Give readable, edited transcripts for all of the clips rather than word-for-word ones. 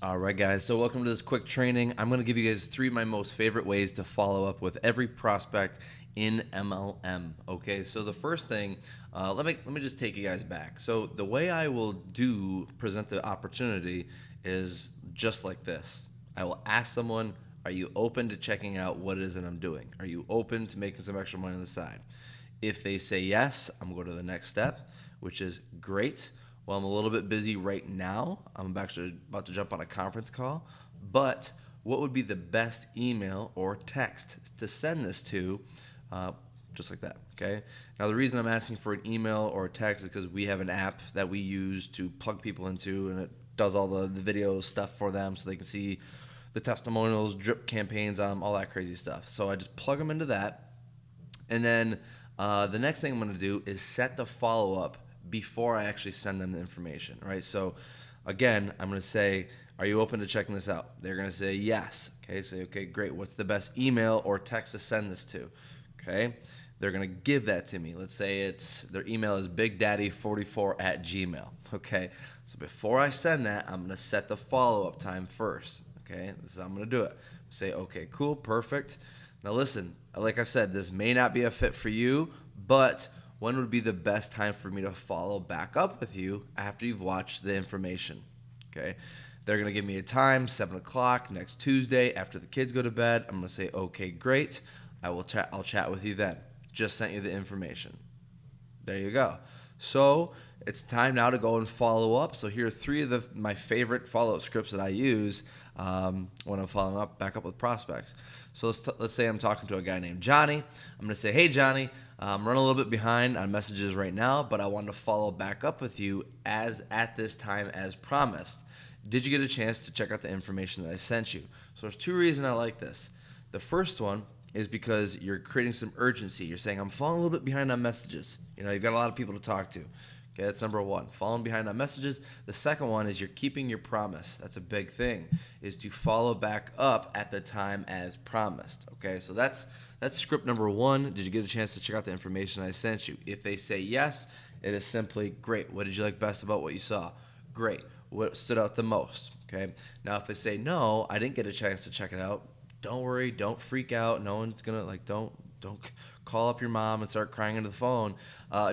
All right, guys. So welcome to this quick training. I'm going to give you guys 3 of my most favorite ways to follow up with every prospect in MLM. Okay, so the first thing, let me just take you guys back. So the way I will present the opportunity is just like this. I will ask someone, are you open to checking out what it is that I'm doing? Are you open to making some extra money on the side? If they say yes, I'm going to the next step, which is great. Well, I'm a little bit busy right now. I'm actually about to jump on a conference call. But what would be the best email or text to send this to? Just like that, okay? Now, the reason I'm asking for an email or a text is because we have an app that we use to plug people into, and it does all the video stuff for them so they can see the testimonials, drip campaigns, all that crazy stuff. So I just plug them into that. And then the next thing I'm going to do is set the follow-up before I actually send them the information, right? So again, I'm going to say, are you open to checking this out? They're going to say yes. Okay, say, okay, great. What's the best email or text to send this to? Okay, they're going to give that to me. Let's say their email is bigdaddy44@gmail. Okay, so before I send that, I'm going to set the follow-up time first. Okay, this is how I'm going to do it. Say, okay, cool, perfect. Now listen, like I said, this may not be a fit for you, but when would be the best time for me to follow back up with you after you've watched the information? Okay, they're going to give me a time, 7 o'clock next Tuesday after the kids go to bed. I'm going to say, okay, great. I'll chat with you then. Just sent you the information. There you go. So it's time now to go and follow up. So here are 3 of my favorite follow-up scripts that I use when I'm following back up with prospects. So let's say I'm talking to a guy named Johnny. I'm going to say, hey, Johnny, I'm running a little bit behind on messages right now, but I wanted to follow back up with you at this time as promised. Did you get a chance to check out the information that I sent you? So there's 2 reasons I like this. The first one is because you're creating some urgency. You're saying, I'm falling a little bit behind on messages. You've got a lot of people to talk to. Okay, that's number 1, falling behind on messages. The second one is you're keeping your promise. That's a big thing, is to follow back up at the time as promised. Okay, so that's script number 1. Did you get a chance to check out the information I sent you? If they say yes, it is simply, great. What did you like best about what you saw? Great. What stood out the most? Okay, now if they say no, I didn't get a chance to check it out, don't worry, don't freak out. No one's gonna don't call up your mom and start crying into the phone.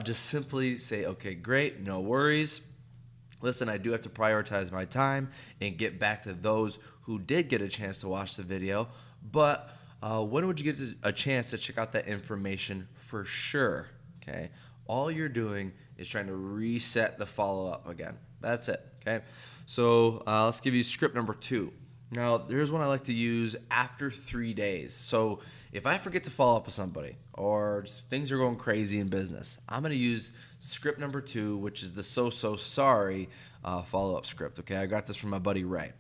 Just simply say, okay, great, no worries. Listen, I do have to prioritize my time and get back to those who did get a chance to watch the video. But when would you get a chance to check out that information for sure? Okay, all you're doing is trying to reset the follow-up again. That's it. Okay, so let's give you script number 2. Now, there's one I like to use after 3 days. So if I forget to follow up with somebody or just things are going crazy in business, I'm going to use script number 2, which is the so sorry follow-up script. Okay, I got this from my buddy Ray.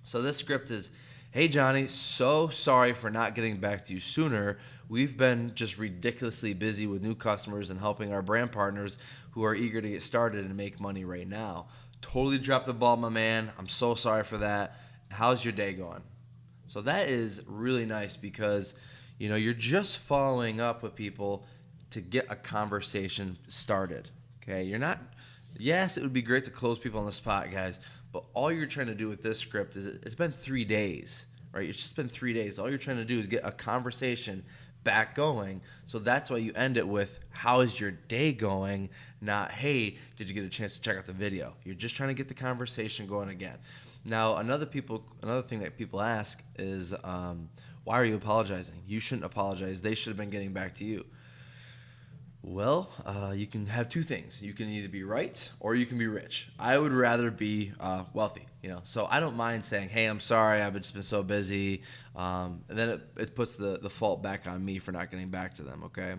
So this script is, hey, Johnny, so sorry for not getting back to you sooner. We've been just ridiculously busy with new customers and helping our brand partners who are eager to get started and make money right now. Totally dropped the ball, my man. I'm so sorry for that. How's your day going? So that is really nice because, you're just following up with people to get a conversation started. Okay, yes, it would be great to close people on the spot, guys, but all you're trying to do with this script is it's been 3 days, right? It's just been 3 days. All you're trying to do is get a conversation back going. So that's why you end it with, how is your day going? Not, hey, did you get a chance to check out the video? You're just trying to get the conversation going again. Now, another thing that people ask is, why are you apologizing? You shouldn't apologize. They should have been getting back to you. Well, you can have 2 things. You can either be right or you can be rich. I would rather be wealthy, So I don't mind saying, hey, I'm sorry, I've just been so busy. And then it puts the fault back on me for not getting back to them, okay?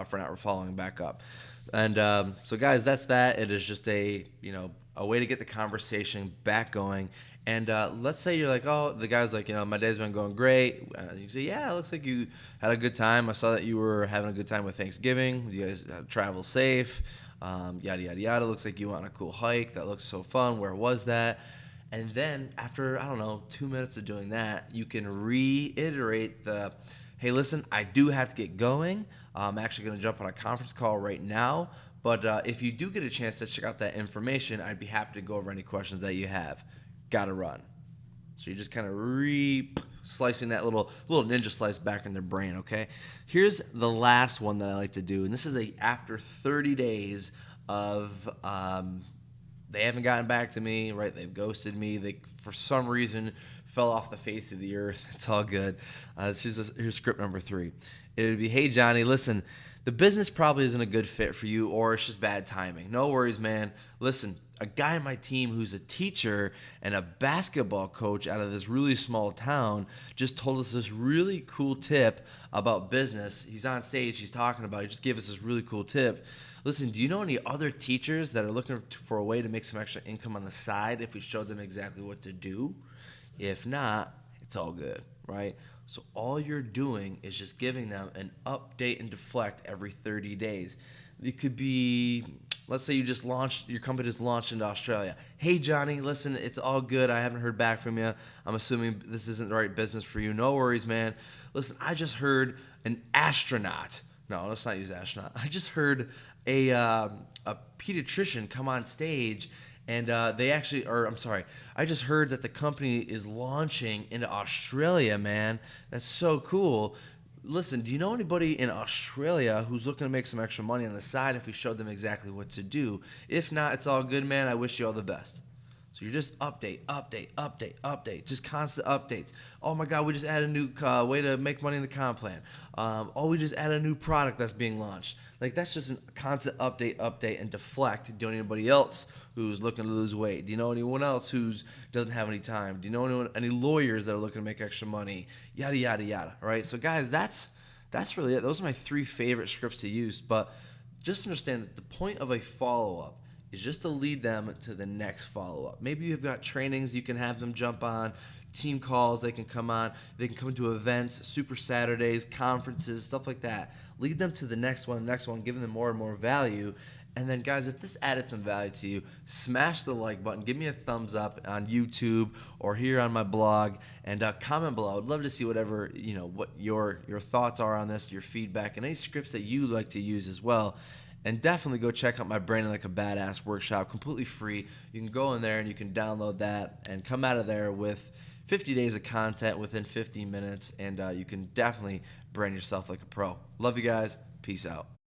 For not following back up. And so, guys, that's that. It is just a way to get the conversation back going. And let's say you're like, oh, the guy's like, my day's been going great. You say, yeah, it looks like you had a good time. I saw that you were having a good time with Thanksgiving. You guys travel safe, yada, yada, yada. Looks like you went on a cool hike. That looks so fun. Where was that? And then after, 2 minutes of doing that, you can reiterate hey, listen, I do have to get going. I'm actually going to jump on a conference call right now. But if you do get a chance to check out that information, I'd be happy to go over any questions that you have. gotta run. So you're just kind of slicing that little ninja slice back in their brain, okay? Here's the last one that I like to do, and this is after 30 days of they haven't gotten back to me, right? They've ghosted me. They, for some reason, fell off the face of the earth. It's all good. Here's script number 3. It would be, hey, Johnny, listen, the business probably isn't a good fit for you, or it's just bad timing. No worries, man. Listen, a guy on my team who's a teacher and a basketball coach out of this really small town just told us this really cool tip about business. He's on stage, he's talking about it. He just gave us this really cool tip. Listen, do you know any other teachers that are looking for a way to make some extra income on the side if we showed them exactly what to do? If not, it's all good, right? So all you're doing is just giving them an update and deflect every 30 days. It could be, let's say your company just launched into Australia. Hey, Johnny, listen, it's all good. I haven't heard back from you. I'm assuming this isn't the right business for you. No worries, man. Listen, I just heard an astronaut. No, let's not use astronaut. I just heard a pediatrician come on stage, and I just heard that the company is launching into Australia, man. That's so cool. Listen, do you know anybody in Australia who's looking to make some extra money on the side if we showed them exactly what to do? If not, it's all good, man. I wish you all the best. So you're just update, just constant updates. Oh my God, we just added a new way to make money in the comp plan. We just added a new product that's being launched. Like, that's just a constant update, and deflect. Do you know anybody else who's looking to lose weight? Do you know anyone else who doesn't have any time? Do you know any lawyers that are looking to make extra money? Yada, yada, yada, right? So guys, that's really it. Those are my 3 favorite scripts to use, but just understand that the point of a follow-up is just to lead them to the next follow-up. Maybe you've got trainings you can have them jump on, team calls they can come on, they can come to events, Super Saturdays, conferences, stuff like that. Lead them to the next one, giving them more and more value. And then, guys, if this added some value to you, smash the like button, give me a thumbs up on YouTube or here on my blog, and comment below. I'd love to see what your thoughts are on this, your feedback, and any scripts that you like to use as well. And definitely go check out my Branding Like a Badass workshop, completely free. You can go in there and you can download that and come out of there with 50 days of content within 15 minutes, and you can definitely brand yourself like a pro. Love you guys. Peace out.